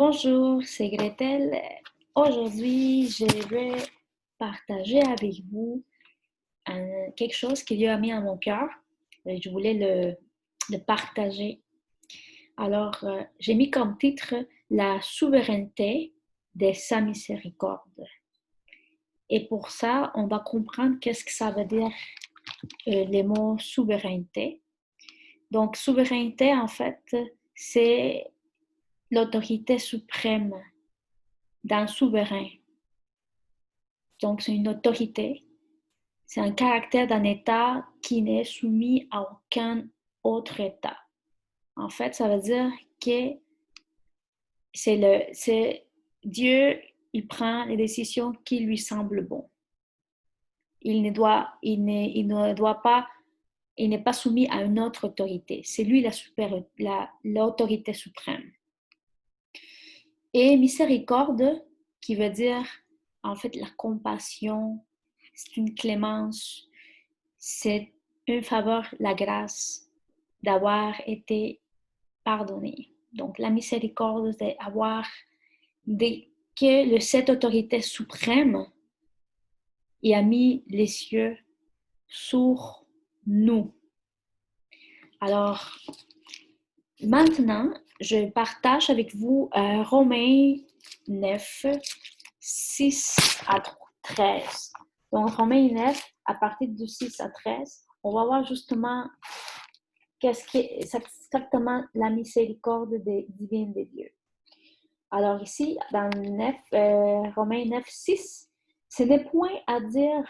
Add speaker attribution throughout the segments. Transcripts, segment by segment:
Speaker 1: Bonjour, c'est Gretel. Aujourd'hui, je vais partager avec vous quelque chose qui Dieu a mis à mon cœur. Et je voulais le partager. Alors, j'ai mis comme titre La souveraineté de sa miséricorde. Et pour ça, on va comprendre qu'est-ce que ça veut dire les mots souveraineté. Donc, souveraineté, en fait, c'est l'autorité suprême d'un souverain. Donc, c'est une autorité. C'est un caractère d'un État qui n'est soumis à aucun autre État. En fait, ça veut dire que c'est Dieu, il prend les décisions qui lui semblent bonnes. Il ne doit pas, il n'est pas soumis à une autre autorité. C'est lui l'autorité suprême. Et miséricorde, qui veut dire en fait la compassion, c'est une clémence, c'est une faveur, la grâce d'avoir été pardonné. Donc la miséricorde, c'est que cette autorité suprême y a mis les cieux sur nous. Alors, maintenant, je partage avec vous Romains 9, 6 à 13. Donc, Romains 9, à partir de 6 à 13, on va voir justement qu'est-ce qui est exactement la miséricorde divine de Dieu. Alors ici, dans Romains 9, 6, ce n'est point à dire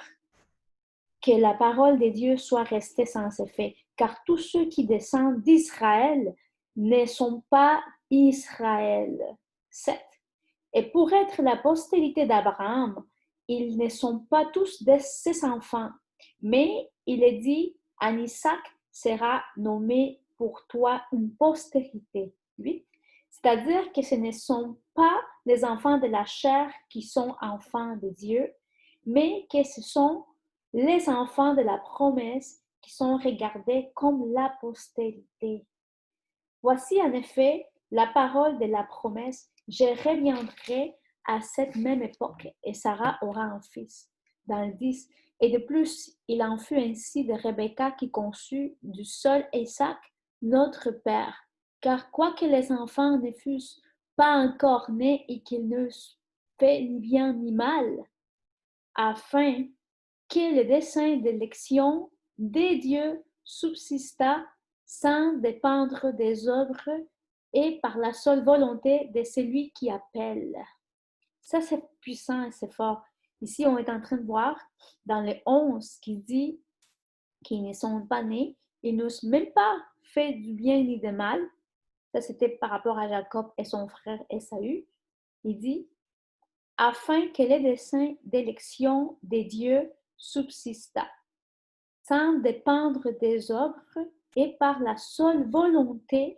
Speaker 1: que la parole de Dieu soit restée sans effet, car tous ceux qui descendent d'Israël ne sont pas Israël. 7. Et pour être la postérité d'Abraham, ils ne sont pas tous ses enfants, mais il est dit, en Isaac sera nommé pour toi une postérité. 8. C'est-à-dire que ce ne sont pas les enfants de la chair qui sont enfants de Dieu, mais que ce sont les enfants de la promesse qui sont regardés comme la postérité. Voici en effet la parole de la promesse, je reviendrai à cette même époque et Sarah aura un fils. Dans le 10, et de plus, il en fut ainsi de Rebecca qui conçut du seul Isaac, notre père. Car quoique les enfants ne fussent pas encore nés et qu'ils n'eussent fait ni bien ni mal, afin que le dessein d'élection des dieux subsista sans dépendre des œuvres et par la seule volonté de celui qui appelle. Ça, c'est puissant et c'est fort. Ici, on est en train de voir dans le 11 qui dit qu'ils ne sont pas nés, ils n'ont même pas fait du bien ni du mal. Ça, c'était par rapport à Jacob et son frère Ésaü. Il dit, afin que le dessein d'élection des dieux subsista, sans dépendre des œuvres et par la seule volonté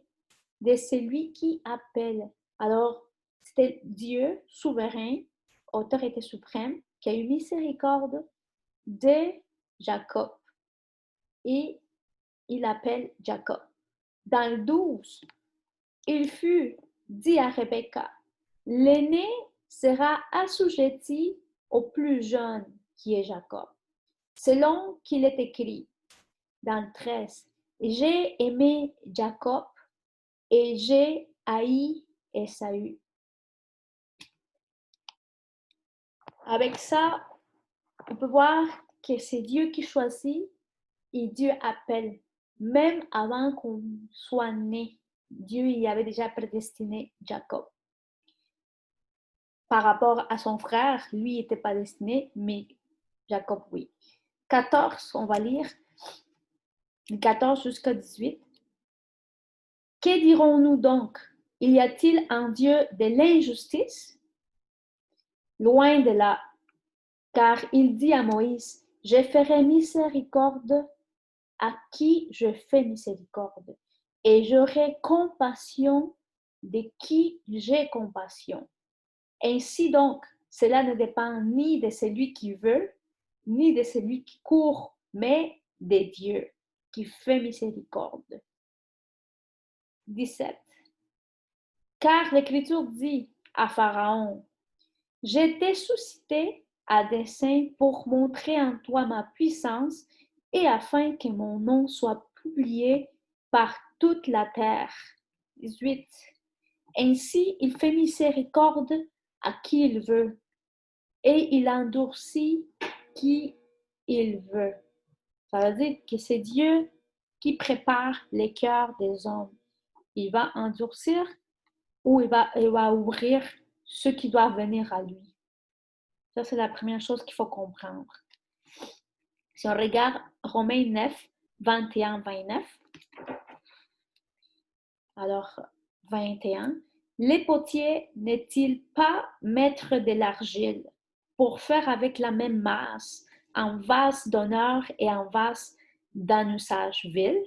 Speaker 1: de celui qui appelle. Alors, c'était Dieu souverain, autorité suprême, qui a eu miséricorde de Jacob. Et il appelle Jacob. Dans le 12, il fut dit à Rebecca, l'aîné sera assujetti au plus jeune qui est Jacob, selon qu'il est écrit dans le 13, j'ai aimé Jacob et j'ai haï Ésaü. Avec ça, on peut voir que c'est Dieu qui choisit et Dieu appelle. Même avant qu'on soit né, Dieu y avait déjà prédestiné Jacob. Par rapport à son frère, lui n'était pas destiné, mais Jacob, oui. 14, on va lire. 14 jusqu'à 18. Que dirons-nous donc? Y a-t-il en Dieu de l'injustice? Loin de là, car il dit à Moïse, je ferai miséricorde à qui je fais miséricorde, et j'aurai compassion de qui j'ai compassion. Ainsi donc, cela ne dépend ni de celui qui veut, ni de celui qui court, mais de Dieu qui fait miséricorde. 17. Car l'Écriture dit à Pharaon, je t'ai suscité à dessein pour montrer en toi ma puissance et afin que mon nom soit publié par toute la terre. 18. Ainsi, il fait miséricorde à qui il veut et il endurcit qui il veut. Ça veut dire que c'est Dieu qui prépare les cœurs des hommes. Il va endurcir ou il va ouvrir ceux qui doivent venir à lui. Ça, c'est la première chose qu'il faut comprendre. Si on regarde Romains 9, 21-29, alors 21, les potiers n'est-il pas maître de l'argile pour faire avec la même masse un vase d'honneur et un vase d'un usage vil?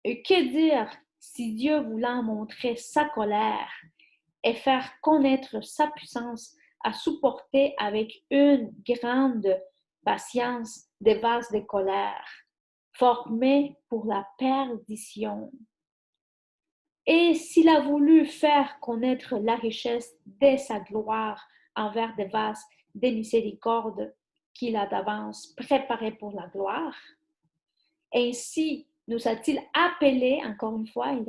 Speaker 1: Et que dire si Dieu voulant montrer sa colère et faire connaître sa puissance à supporter avec une grande patience des vases de colère, formés pour la perdition. Et s'il a voulu faire connaître la richesse de sa gloire envers des vases de miséricorde qu'il a d'avance préparés pour la gloire, ainsi nous a-t-il appelés, encore une fois, il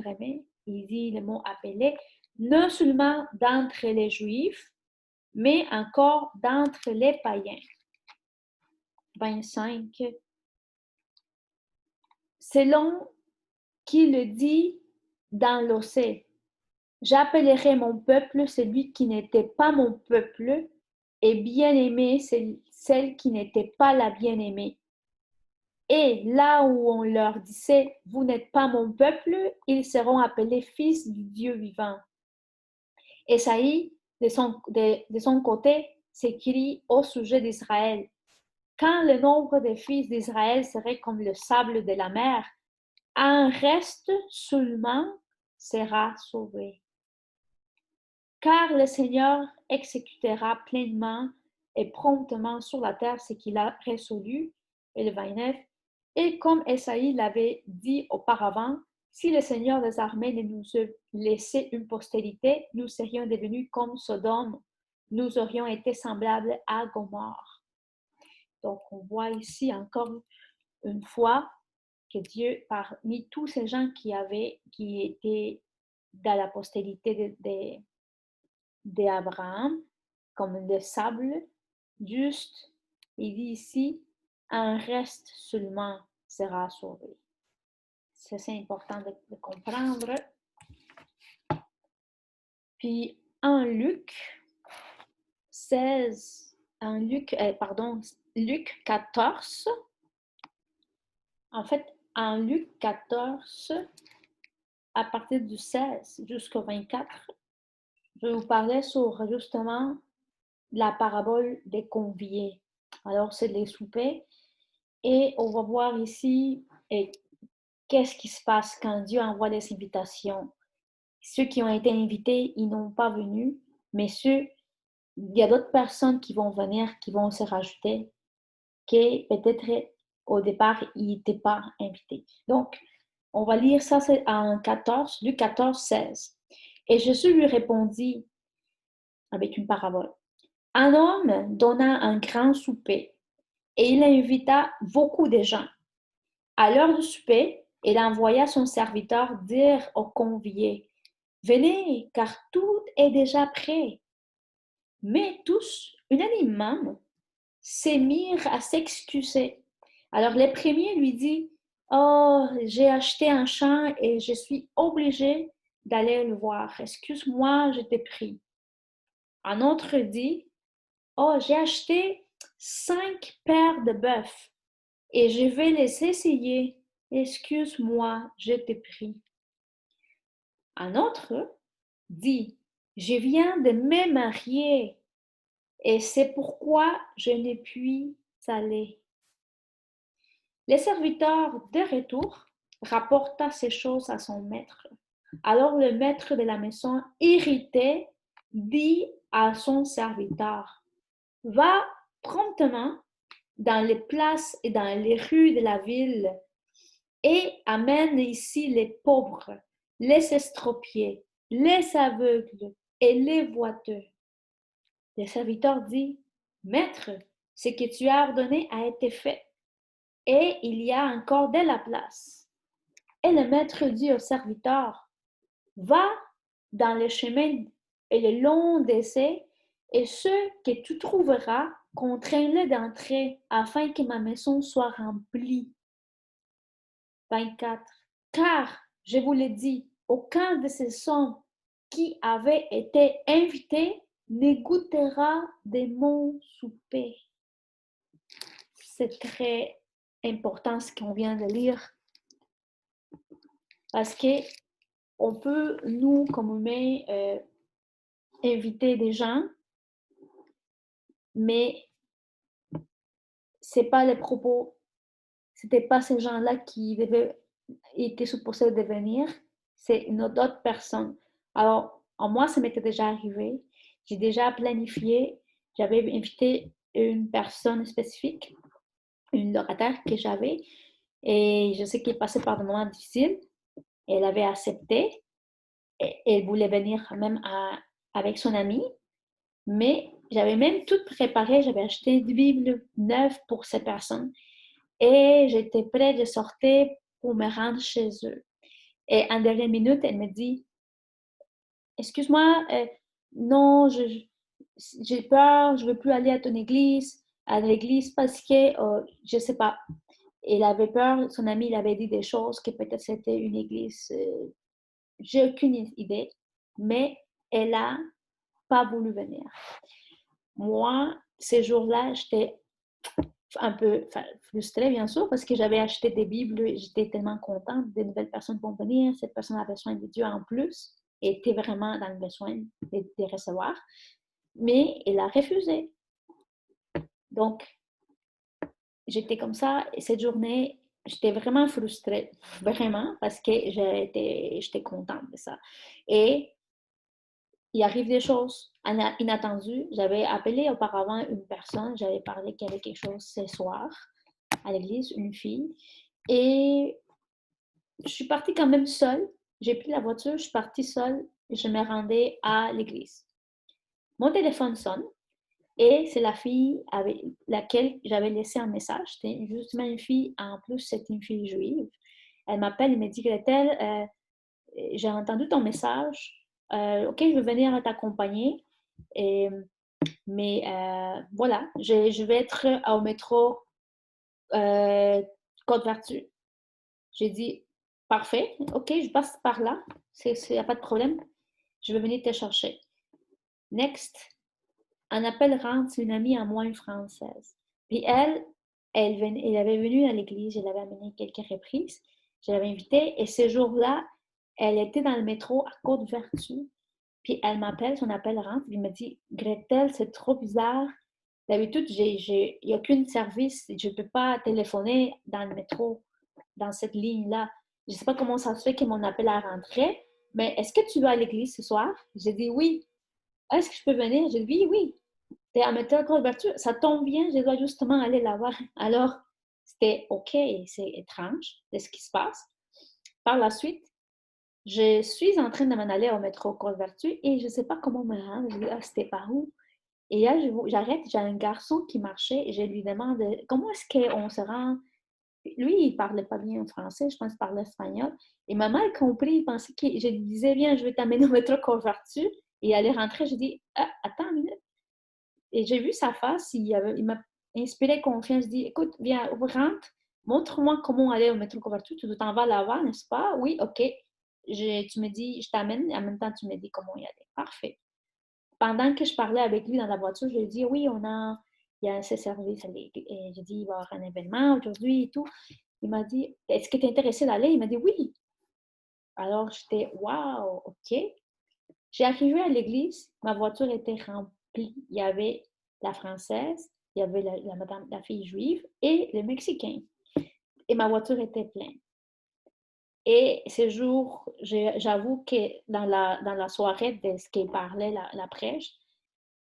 Speaker 1: dit le mot appelé, non seulement d'entre les Juifs, mais encore d'entre les païens. 25. Selon qu'il dit dans l'Osée, j'appellerai mon peuple celui qui n'était pas mon peuple, et bien-aimé celle qui n'était pas la bien-aimée. Et là où on leur disait, vous n'êtes pas mon peuple, ils seront appelés fils du Dieu vivant. Ésaïe, de son côté, s'écrit au sujet d'Israël. Quand le nombre des fils d'Israël serait comme le sable de la mer, un reste seulement sera sauvé. Car le Seigneur exécutera pleinement et promptement sur la terre ce qu'il a résolu. Et le 29. Et comme Esaïe l'avait dit auparavant, si le Seigneur des armées ne nous laissait une postérité, nous serions devenus comme Sodome, nous aurions été semblables à Gomorrhe. Donc, on voit ici encore une fois que Dieu, parmi tous ces gens qui étaient dans la postérité d'Abraham, comme le sable, juste, il dit ici, un reste seulement sera sauvé. C'est important de comprendre. Puis en Luc 14, en fait, en Luc 14, à partir du 16 jusqu'au 24, je vais vous parler sur justement la parabole des conviés. Alors, c'est les soupers. Et on va voir ici qu'est-ce qui se passe quand Dieu envoie des invitations. Ceux qui ont été invités, ils n'ont pas venu, mais il y a d'autres personnes qui vont venir, qui vont se rajouter, qui peut-être au départ, ils n'étaient pas invités. Donc, on va lire ça, c'est en 14, Luc 14, 16. Et Jésus lui répondit avec une parabole. Un homme donna un grand souper et il invita beaucoup de gens. À l'heure du souper, il envoya son serviteur dire aux conviés, venez, car tout est déjà prêt. Mais tous, unanimement, s'émirent à s'excuser. Alors le premier lui dit, oh, j'ai acheté un champ et je suis obligé d'aller le voir. Excuse-moi, je t'ai pris. Un autre dit, oh, j'ai acheté 5 paires de bœufs et je vais les essayer. Excuse-moi, je t'ai pris. Un autre dit, je viens de me marier et c'est pourquoi je ne puis aller. Le serviteur de retour rapporta ces choses à son maître. Alors le maître de la maison, irrité, dit à son serviteur, va promptement dans les places et dans les rues de la ville et amène ici les pauvres, les estropiés, les aveugles et les boiteux. Le serviteur dit, Maître, ce que tu as ordonné a été fait, et il y a encore de la place. Et le maître dit au serviteur, Va dans le chemin et le long d'essai, et ceux que tu trouveras, contrains-les d'entrer, afin que ma maison soit remplie. 24. Car, je vous l'ai dit, aucun de ces hommes qui avaient été invités ne goûtera de mon souper. C'est très important ce qu'on vient de lire parce que on peut, nous, comme humains, inviter des gens, mais c'est pas les propos, c'était pas ces gens-là qui étaient supposés de venir, c'est une autre personne. Alors, en moi, ça m'était déjà arrivé. J'ai déjà planifié, j'avais invité une personne spécifique, une locataire que j'avais, et je sais qu'elle passait par des moments difficiles. Elle avait accepté, et elle voulait venir même avec son ami, mais j'avais même tout préparé, j'avais acheté des Bibles neuves pour ces personnes et j'étais prête de sortir pour me rendre chez eux. Et en dernière minute, elle me dit, excuse-moi, non, j'ai peur, je ne veux plus aller à l'église parce que, je ne sais pas, il avait peur, son ami il avait dit des choses que peut-être c'était une église, j'ai aucune idée, mais elle n'a pas voulu venir. Moi, ces jours-là, j'étais un peu frustrée, bien sûr, parce que j'avais acheté des Bibles, et j'étais tellement contente, de nouvelles personnes vont venir, cette personne a besoin de Dieu en plus, et était vraiment dans le besoin de recevoir, mais elle a refusé. Donc, j'étais comme ça, et cette journée, j'étais vraiment frustrée, vraiment, parce que j'étais contente de ça. Et il arrive des choses inattendues. J'avais appelé auparavant une personne, j'avais parlé qu'il y avait quelque chose ce soir à l'église, une fille, et je suis partie quand même seule. J'ai pris la voiture, je suis partie seule, et je me rendais à l'église. Mon téléphone sonne, et c'est la fille avec laquelle j'avais laissé un message. C'était justement une fille, en plus, c'est une fille juive. Elle m'appelle et me dit, Gretel, j'ai entendu ton message. OK, je vais venir t'accompagner. Et, mais voilà, je vais être au métro Côte-Vertu. J'ai dit, parfait, OK, je passe par là. Il n'y a pas de problème. Je vais venir te chercher. Next, un appel rentre une amie à moi, une Française. Puis elle avait venu à l'église, je l'avais amenée quelques reprises. Je l'avais invitée et ce jour-là, elle était dans le métro à Côte-Vertu. Puis elle m'appelle, son appel rentre, puis il me dit, Gretel, c'est trop bizarre. D'habitude, il n'y a aucun service, je ne peux pas téléphoner dans le métro, dans cette ligne-là. Je ne sais pas comment ça se fait que mon appel a rentré, mais est-ce que tu vas à l'église ce soir? J'ai dit oui. Est-ce que je peux venir? J'ai dit oui, oui. T'es à méthode couverture, ça tombe bien, je dois justement aller la voir. Alors, c'était OK, c'est étrange de ce qui se passe. Par la suite, je suis en train de m'en aller au métro Côte-Vertu et je ne sais pas comment me rendre. Je dis, ah, c'était par où? Et là, j'arrête, j'ai un garçon qui marchait et je lui demande comment est-ce qu'on se rend. Lui, il ne parlait pas bien français, je pense qu'il parlait espagnol. Et ma mère a compris, il pensait que je lui disais, viens, je vais t'amener au métro Côte-Vertu. Et il allait rentrer, je dis, ah, attends une minute. Et j'ai vu sa face, il m'a inspiré confiance, il dit, écoute, viens, rentre, montre-moi comment aller au métro Côte-Vertu, tu t'en vas là-bas, n'est-ce pas? Oui, OK. Tu me dis, je t'amène, et en même temps, tu me dis comment y aller. Parfait. Pendant que je parlais avec lui dans la voiture, je lui ai dit, oui, il y a ce service. Et j'ai dit, il va y avoir un événement aujourd'hui et tout. Il m'a dit, est-ce que tu es intéressé d'aller? Il m'a dit, oui. Alors, j'étais, waouh, OK. J'ai arrivé à l'église, ma voiture était remplie. Il y avait la Française, il y avait la fille juive et le Mexicain. Et ma voiture était pleine. Et ce jour, j'avoue que dans la soirée de ce qu'il parlait, la prêche,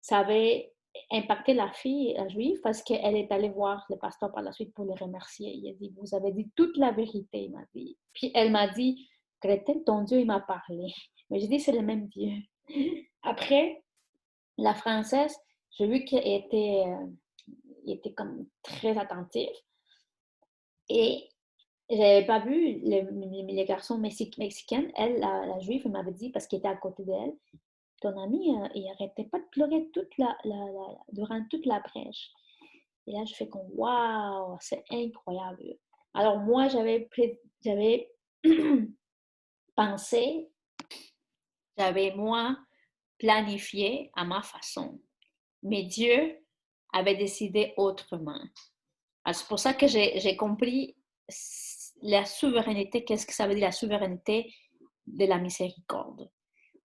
Speaker 1: ça avait impacté la fille, la juive, parce qu'elle est allée voir le pasteur par la suite pour le remercier. Il a dit, vous avez dit toute la vérité, il m'a dit. Puis elle m'a dit, Gretel, ton Dieu, il m'a parlé. Mais j'ai dit, c'est le même Dieu. Après, la française, j'ai vu qu'elle était comme très attentive. Et j'avais pas vu les garçons mexicains. Elle, la juive, elle m'avait dit, parce qu'il était à côté d'elle, ton ami, il arrêtait pas de pleurer durant toute la brèche. Et là, je fais comme, waouh, c'est incroyable. Alors, moi, j'avais pensé, j'avais moi planifié à ma façon. Mais Dieu avait décidé autrement. Alors, c'est pour ça que j'ai compris la souveraineté, qu'est-ce que ça veut dire la souveraineté de la miséricorde.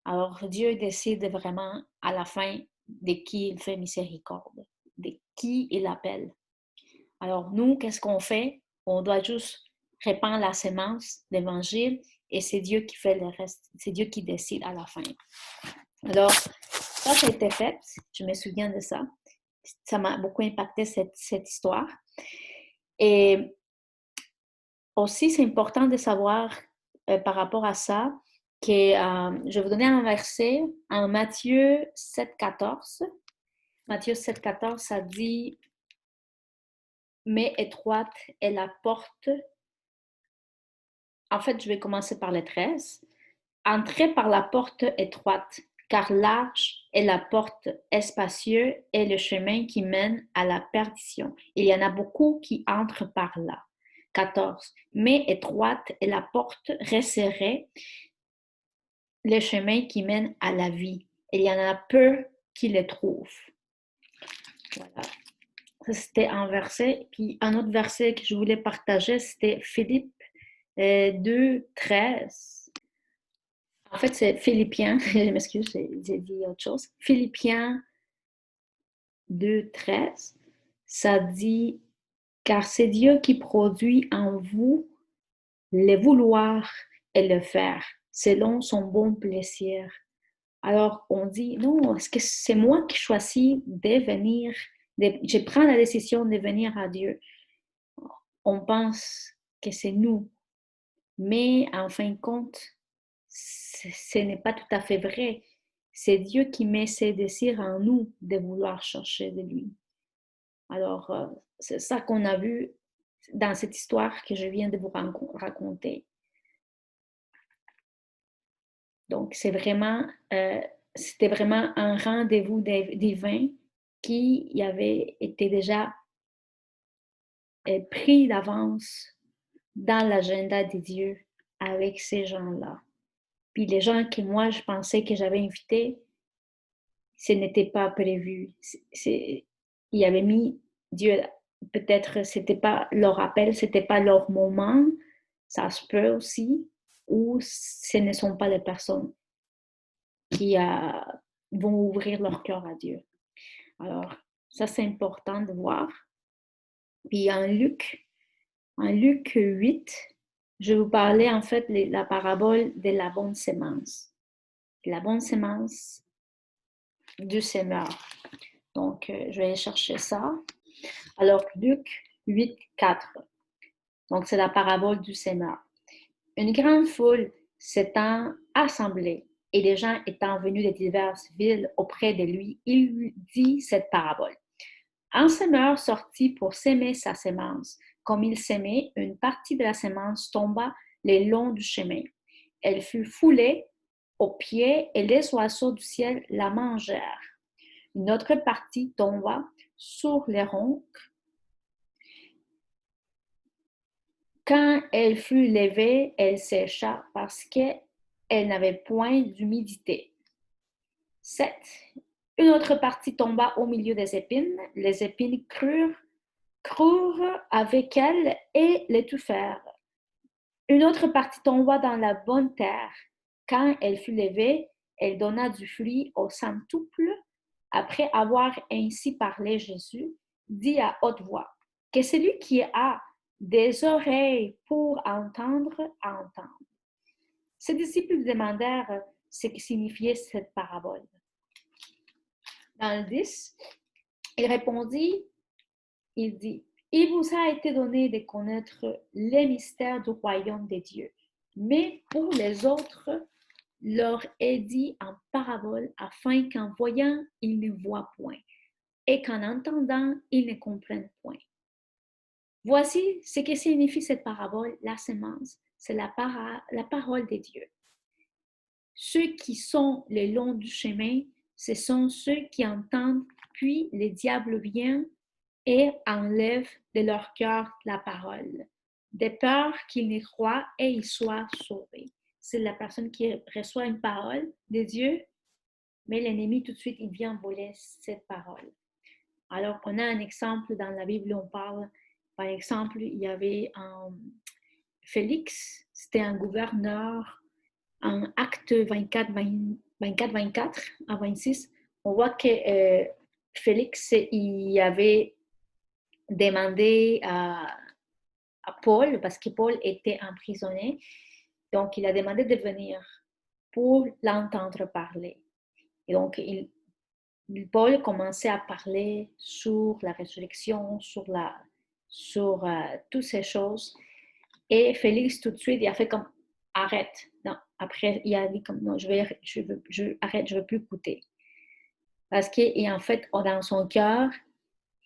Speaker 1: Alors, Dieu décide vraiment à la fin de qui il fait miséricorde, de qui il appelle. Alors, nous, qu'est-ce qu'on fait? On doit juste répandre la sémence d'évangile et c'est Dieu qui fait le reste. C'est Dieu qui décide à la fin. Alors, ça a été fait. Je me souviens de ça. Ça m'a beaucoup impacté cette histoire. Et aussi, c'est important de savoir par rapport à ça que je vais vous donner un verset en Matthieu 7,14. Matthieu 7,14, ça dit « Mais étroite est la porte ». En fait, je vais commencer par le 13. « Entrez par la porte étroite, car large est la porte, espacieuse est le chemin qui mène à la perdition. Il y en a beaucoup qui entrent par là. » 14. « Mais étroite est la porte, resserrée le chemin qui mène à la vie. Il y en a peu qui le trouvent. » Voilà. Ça, c'était un verset. Puis un autre verset que je voulais partager, c'était Philippe 2, 13. En fait, c'est Philippiens. Je m'excuse, j'ai dit autre chose. Philippiens 2, 13. Ça dit, car c'est Dieu qui produit en vous le vouloir et le faire, selon son bon plaisir. Alors, on dit, non, est-ce que c'est moi qui choisis de venir, je prends la décision de venir à Dieu. On pense que c'est nous, mais en fin de compte, ce n'est pas tout à fait vrai. C'est Dieu qui met ses désirs en nous de vouloir chercher de lui. Alors, c'est ça qu'on a vu dans cette histoire que je viens de vous raconter. Donc, c'était vraiment un rendez-vous divin qui avait été déjà pris d'avance dans l'agenda de Dieu avec ces gens-là. Puis les gens que moi, je pensais que j'avais invités, ce n'était pas prévu. Il avait mis Dieu, peut-être c'était pas leur appel, c'était pas leur moment, ça se peut aussi, ou ce ne sont pas les personnes qui vont ouvrir leur cœur à Dieu. Alors, ça c'est important de voir. Puis en Luc 8, je vais vous parler en fait de la parabole de la bonne sémence. La bonne sémence du semeur. Donc, je vais aller chercher ça. Alors, Luc 8, 4. Donc, c'est la parabole du semeur. Une grande foule s'étant assemblée et les gens étant venus de diverses villes auprès de lui, il lui dit cette parabole. Un semeur sortit pour s'aimer sa sémence. Comme il s'aimait, une partie de la sémence tomba le long du chemin. Elle fut foulée aux pieds et les oiseaux du ciel la mangèrent. Une autre partie tomba sur les ronces. Quand elle fut levée, elle sécha parce qu'elle n'avait point d'humidité. 7. Une autre partie tomba au milieu des épines. Les épines crurent avec elle et l'étouffèrent. Une autre partie tomba dans la bonne terre. Quand elle fut levée, elle donna du fruit au centuple. Après avoir ainsi parlé, Jésus dit à haute voix, que celui qui a des oreilles pour entendre, entende. Ses disciples demandèrent ce que signifiait cette parabole. Dans le 10, il répondit, il dit, il vous a été donné de connaître les mystères du royaume des dieux, mais pour les autres, leur est dit en parabole afin qu'en voyant, ils ne voient point et qu'en entendant, ils ne comprennent point. Voici ce que signifie cette parabole, la semence, c'est la parole de Dieu. Ceux qui sont le long du chemin, ce sont ceux qui entendent, puis le diable vient et enlève de leur cœur la parole, de peur qu'ils ne croient et ils soient sauvés. C'est la personne qui reçoit une parole de Dieu, mais l'ennemi tout de suite, il vient voler cette parole. Alors, on a un exemple dans la Bible, on parle, par exemple, il y avait Félix, c'était un gouverneur, en Acte 24, 24 à 26, on voit que Félix, il avait demandé à Paul, parce que Paul était emprisonné, donc il a demandé de venir pour l'entendre parler. Et donc, Paul commençait à parler sur la résurrection, sur toutes ces choses. Et Félix, tout de suite, il a fait comme arrête. Non. Après, il a dit comme non, arrête, je ne veux plus écouter. Parce qu'en fait, dans son cœur,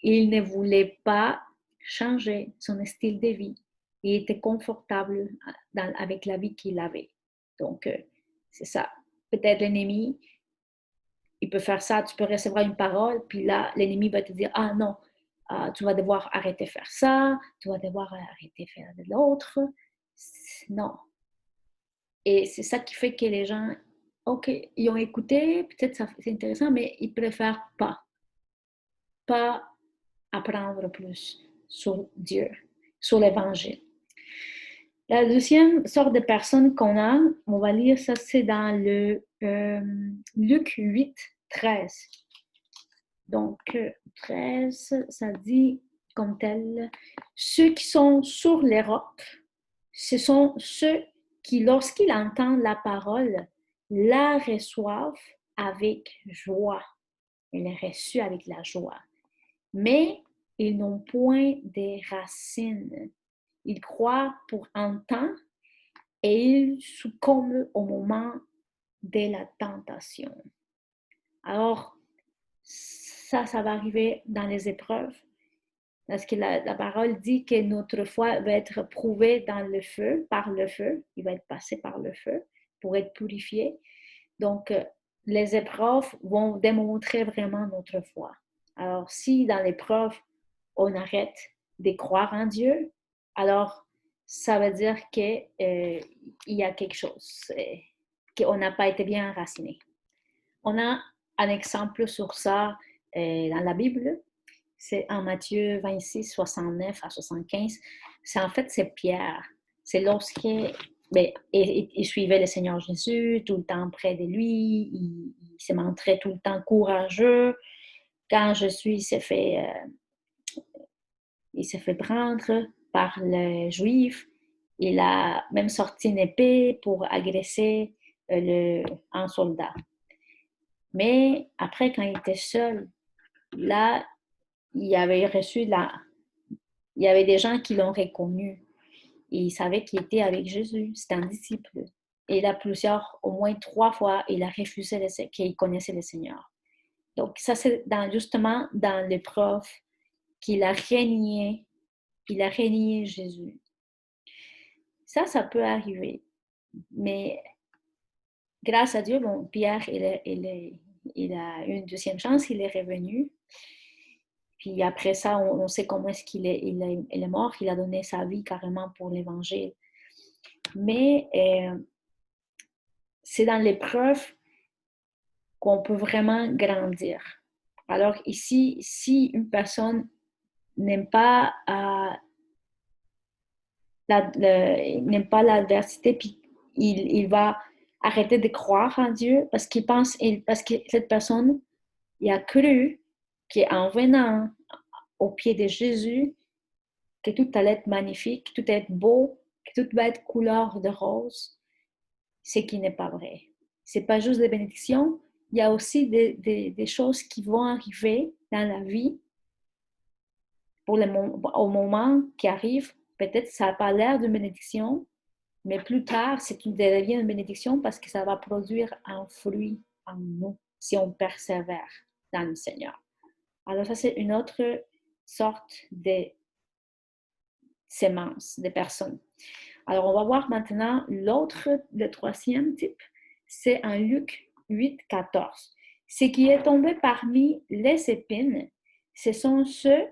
Speaker 1: il ne voulait pas changer son style de vie. Il était confortable avec la vie qu'il avait. Donc, c'est ça. Peut-être l'ennemi, il peut faire ça, tu peux recevoir une parole, puis là, l'ennemi va te dire, ah non, tu vas devoir arrêter de faire ça, tu vas devoir arrêter de faire de l'autre. Non. Et c'est ça qui fait que les gens, ok, ils ont écouté, peut-être c'est intéressant, mais ils préfèrent pas apprendre plus sur Dieu, sur l'Évangile. La deuxième sorte de personnes qu'on a, on va lire ça, c'est dans le Luc 8, 13. Donc, 13, ça dit comme tel, ceux qui sont sur les rocs, ce sont ceux qui, lorsqu'ils entendent la parole, la reçoivent avec joie. Ils la reçoivent avec la joie. Mais ils n'ont point de racines. Ils croient pour un temps et ils succombent au moment de la tentation. Alors, ça va arriver dans les épreuves. Parce que la parole dit que notre foi va être prouvée dans le feu, par le feu. Il va être passé par le feu pour être purifié. Donc, les épreuves vont démontrer vraiment notre foi. Alors, si dans l'épreuve, on arrête de croire en Dieu, alors ça veut dire qu'il y a quelque chose, qu'on n'a pas été bien enraciné. On a un exemple sur ça dans la Bible. C'est en Matthieu 26, 69 à 75. C'est Pierre. C'est lorsqu'il il suivait le Seigneur Jésus tout le temps près de lui. Il se montrait tout le temps courageux. Quand Jésus il s'est fait prendre par les Juifs. Il a même sorti une épée pour agresser un soldat. Mais après, quand il était seul, là, il avait il y avait des gens qui l'ont reconnu. Et ils savaient qu'il était avec Jésus. C'était un disciple. Et il a au moins 3 fois, il a refusé qu'il connaissait le Seigneur. Donc, ça, c'est justement dans l'épreuve qu'il a renié Jésus. Ça peut arriver. Mais grâce à Dieu, bon, Pierre, il a eu une deuxième chance, il est revenu. Puis après ça, on sait comment est-ce qu'il est, il est mort. Il a donné sa vie carrément pour l'Évangile. Mais c'est dans l'épreuve qu'on peut vraiment grandir. Alors ici, si une personne n'aime pas l'adversité, puis il va arrêter de croire en Dieu parce parce que cette personne, il a cru qu'en venant au pied de Jésus, que tout allait être magnifique, que tout allait être beau, que tout va être couleur de rose, ce qui n'est pas vrai. Ce n'est pas juste des bénédictions, il y a aussi des choses qui vont arriver dans la vie au moment qui arrive. Peut-être ça n'a pas l'air d'une bénédiction, Mais plus tard, ça devient une bénédiction parce que ça va produire un fruit en nous si on persévère dans le Seigneur. Alors ça, c'est une autre sorte de sémence de personnes. Alors, on va voir maintenant le troisième type, c'est en Luc 8, 14. Ce qui est tombé parmi les épines, ce sont ceux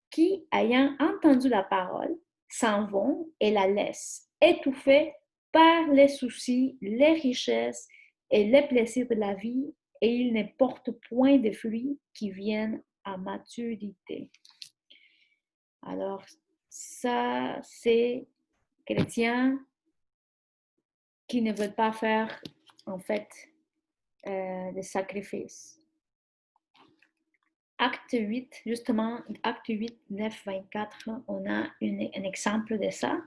Speaker 1: qui, ayant entendu la parole, s'en vont et la laissent, étouffés par les soucis, les richesses et les plaisirs de la vie, et ils ne portent point de fruits qui viennent à maturité. Alors, ça, c'est chrétiens qui ne veulent pas faire, en fait, des sacrifices. Acte 8, justement, Acte 8, 9, 24, on a un exemple de ça.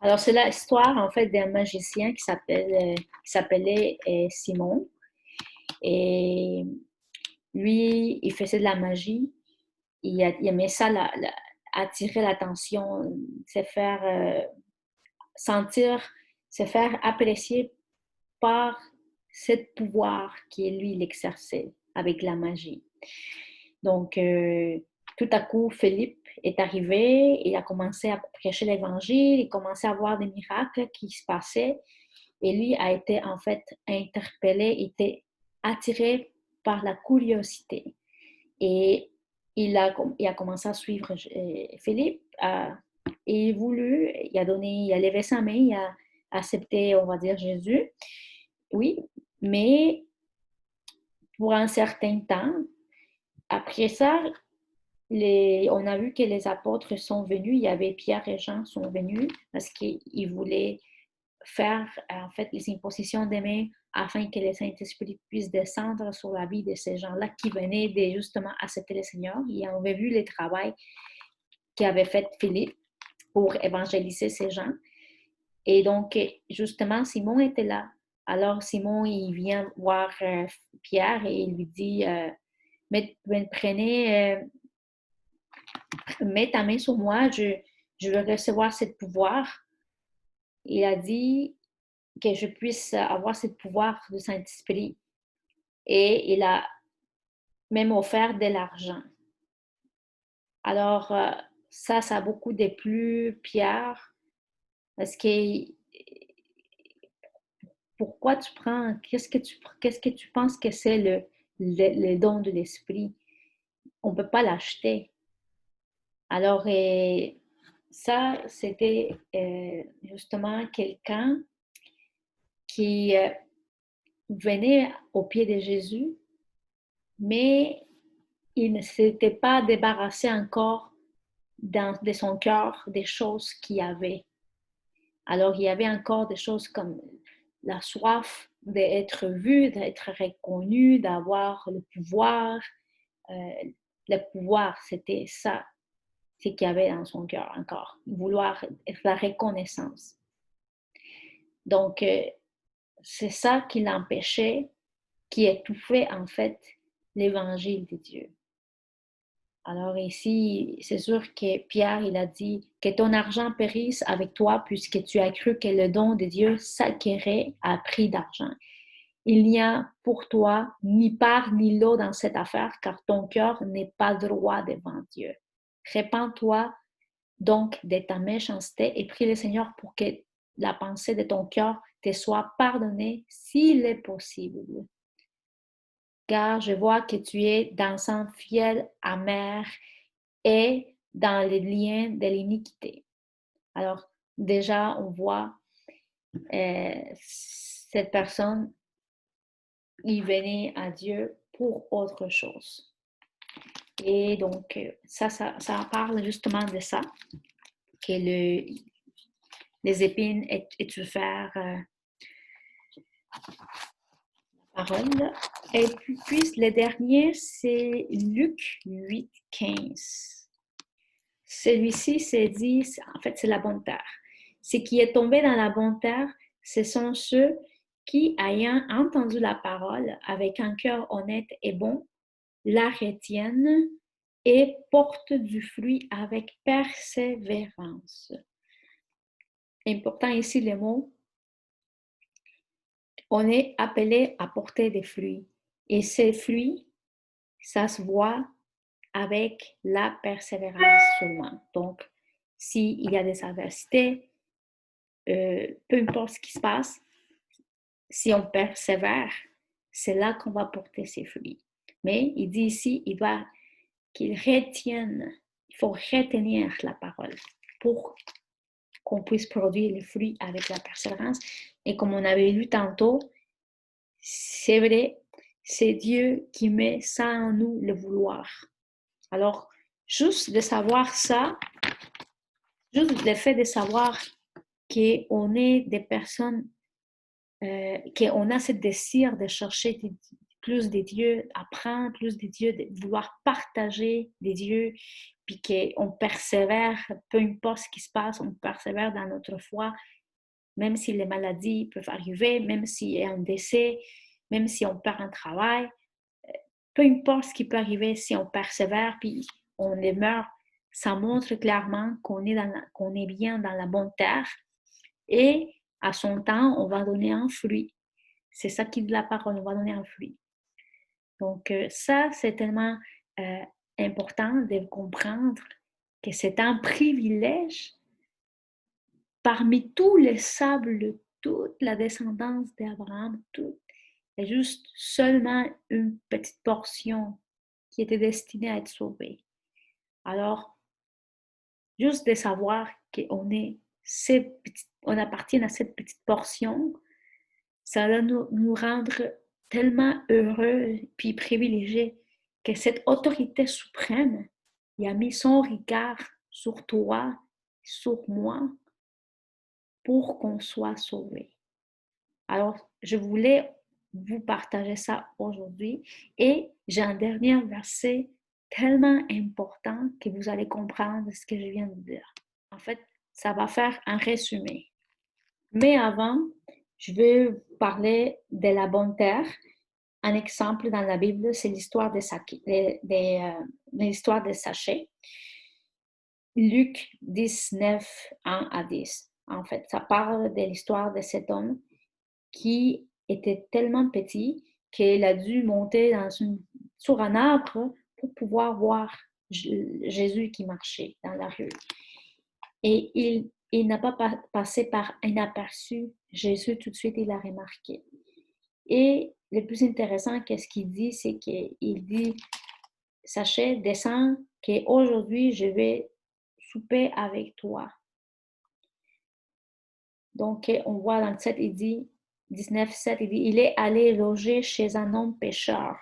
Speaker 1: Alors, c'est l'histoire, en fait, d'un magicien qui s'appelait Simon. Et lui, il faisait de la magie. Il aimait ça, attirer l'attention, se faire sentir, se faire apprécier par ce pouvoir qui lui, il exerçait avec la magie. Donc, tout à coup, Philippe est arrivé, il a commencé à prêcher l'évangile, il commençait à voir des miracles qui se passaient, et lui a été en fait interpellé, était attiré par la curiosité. Et il a commencé à suivre Philippe, et il a levé sa main, il a accepté, on va dire, Jésus. Oui, mais pour un certain temps, après ça, on a vu que les apôtres sont venus, il y avait Pierre et Jean sont venus parce qu'ils voulaient faire en fait les impositions des mains afin que le Saint-Esprit puisse descendre sur la vie de ces gens-là qui venaient de justement accepter le Seigneur. Ils avaient vu le travail qu'avait fait Philippe pour évangéliser ces gens. Et donc, justement, Simon était là. Alors, Simon, il vient voir Pierre et il lui dit, mets ta main sur moi, je veux recevoir ce pouvoir. Il a dit que je puisse avoir ce pouvoir du Saint-Esprit. Et il a même offert de l'argent. Alors, ça a beaucoup déplu Pierre, parce que pourquoi tu prends, qu'est-ce que tu penses que c'est le don de l'esprit? On ne peut pas l'acheter. Alors, ça, c'était justement quelqu'un qui venait au pied de Jésus, mais il ne s'était pas débarrassé encore de son cœur des choses qu'il y avait. Alors, il y avait encore des choses comme la soif d'être vu, d'être reconnu, d'avoir le pouvoir. Le pouvoir, c'était ça, ce qu'il y avait dans son cœur encore, vouloir la reconnaissance. Donc, c'est ça qui l'empêchait, qui étouffait en fait l'évangile de Dieu. Alors ici, c'est sûr que Pierre, il a dit que ton argent périsse avec toi puisque tu as cru que le don de Dieu s'acquérait à prix d'argent. Il n'y a pour toi ni part ni lot dans cette affaire car ton cœur n'est pas droit devant Dieu. Répands-toi donc de ta méchanceté et prie le Seigneur pour que la pensée de ton cœur te soit pardonnée s'il est possible. Car je vois que tu es d'un sang fiel, amer et dans les liens de l'iniquité. Alors, déjà, on voit cette personne, il venait à Dieu pour autre chose. Et donc, ça parle justement de ça, que les épines étouffèrent la parole. Et puis, le dernier, c'est Luc 8, 15. Celui-ci s'est dit, en fait, c'est la bonne terre. Ce qui est tombé dans la bonne terre, ce sont ceux qui, ayant entendu la parole avec un cœur honnête et bon, la retiennent et portent du fruit avec persévérance. important ici le mot, on est appelé à porter des fruits. Et ces fruits, ça se voit avec la persévérance seulement. Donc, s'il y a des adversités, peu importe ce qui se passe, si on persévère, c'est là qu'on va porter ses fruits. Mais il dit ici, il faut retenir la parole pour qu'on puisse produire les fruits avec la persévérance. Et comme on avait lu tantôt, c'est vrai, c'est Dieu qui met ça en nous, le vouloir. Alors, juste de savoir ça, juste le fait de savoir qu'on est des personnes, qu'on a ce désir de chercher plus de Dieu, apprendre plus de Dieu, de vouloir partager des dieux, puis qu'on persévère, peu importe ce qui se passe, on persévère dans notre foi, même si les maladies peuvent arriver, même s'il y a un décès, même si on perd un travail, peu importe ce qui peut arriver, si on persévère, puis on demeure, ça montre clairement qu'on est bien dans la bonne terre, et à son temps, on va donner un fruit. C'est ça qui dit la parole, on va donner un fruit. Donc ça, c'est tellement important de comprendre que c'est un privilège parmi tous les sables, toute la descendance d'Abraham, tout, et juste seulement une petite portion qui était destinée à être sauvée. Alors, juste de savoir on appartient à cette petite portion, ça va nous rendre tellement heureux puis privilégiés que cette autorité suprême, il a mis son regard sur toi, sur moi, pour qu'on soit sauvés. Alors, je voulais vous partager ça aujourd'hui et j'ai un dernier verset tellement important que vous allez comprendre ce que je viens de dire. En fait, ça va faire un résumé. Mais avant, je vais vous parler de la bonne terre. Un exemple dans la Bible, c'est l'histoire l'histoire des sachets. Luc 19, 1 à 10. En fait, ça parle de l'histoire de cet homme qui était tellement petit qu'il a dû monter sur un arbre pour pouvoir voir Jésus qui marchait dans la rue. Et il n'a pas passé par inaperçu. Jésus, tout de suite, il a remarqué. Et le plus intéressant, qu'est-ce qu'il dit, c'est qu'il dit, sachez, descends, qu'aujourd'hui, je vais souper avec toi. Donc, on voit dans le 7, il dit, 19, 7, il dit, il est allé loger chez un homme pécheur.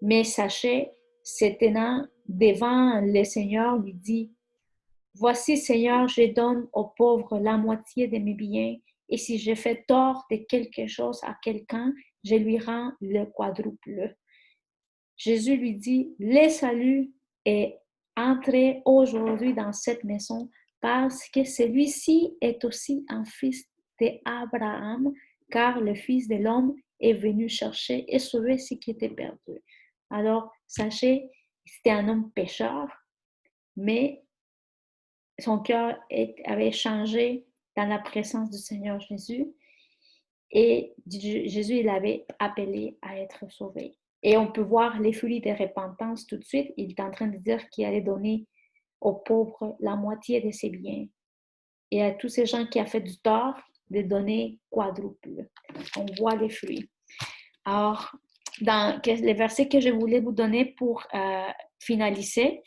Speaker 1: Mais sachez, se tenant devant le Seigneur, lui dit, voici, Seigneur, je donne aux pauvres la moitié de mes biens, et si je fais tort de quelque chose à quelqu'un, je lui rends le quadruple. Jésus lui dit, le salut est entré aujourd'hui dans cette maison parce que celui-ci est aussi un fils d'Abraham, car le Fils de l'homme est venu chercher et sauver ce qui était perdu. Alors, sachez, c'était un homme pécheur, mais son cœur avait changé dans la présence du Seigneur Jésus et Jésus l'avait appelé à être sauvé. Et on peut voir les fruits de repentance tout de suite. Il est en train de dire qu'il allait donner aux pauvres la moitié de ses biens. Et à tous ces gens qui ont fait du tort, de donner quadruple. On voit les fruits. Alors, dans les versets que je voulais vous donner pour finaliser,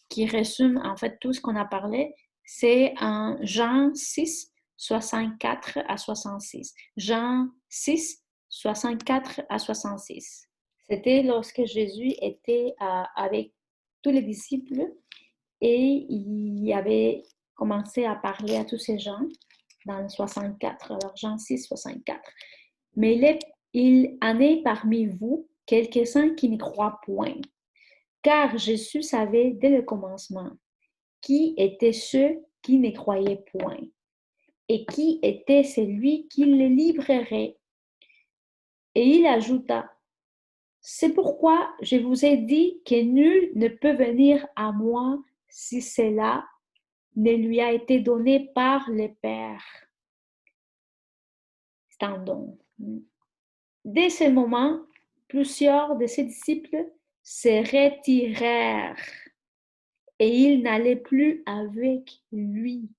Speaker 1: qui résument en fait tout ce qu'on a parlé, c'est en Jean 6, 64 à 66. Jean 6, 64 à 66. C'était lorsque Jésus était avec tous les disciples et il avait commencé à parler à tous ces gens dans le 64, alors Jean 6, 64. Mais il en est parmi vous quelques-uns qui n'y croient point. Car Jésus savait dès le commencement qui étaient ceux qui ne croyaient point et qui était celui qui les livrerait. Et il ajouta, c'est pourquoi je vous ai dit que nul ne peut venir à moi si c'est là ne lui a été donné par le Père. C'est un don. Dès ce moment, plusieurs de ses disciples se retirèrent et ils n'allaient plus avec lui.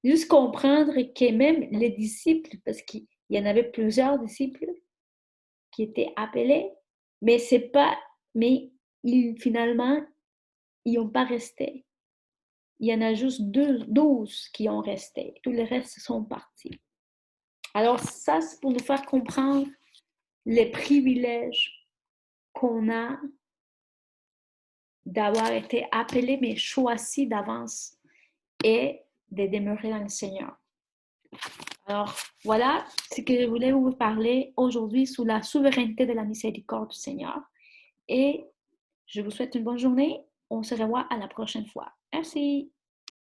Speaker 1: Juste comprendre que même les disciples, parce qu'il y en avait plusieurs disciples qui étaient appelés, mais c'est pas, mais finalement, ils n'ont pas resté. Il y en a juste 12 qui ont resté. Tous les restes sont partis. Alors ça, c'est pour nous faire comprendre les privilèges qu'on a d'avoir été appelés, mais choisis d'avance et de demeurer dans le Seigneur. Alors, voilà ce que je voulais vous parler aujourd'hui sous la souveraineté de la miséricorde du Seigneur. Et je vous souhaite une bonne journée. On se revoit à la prochaine fois. Merci.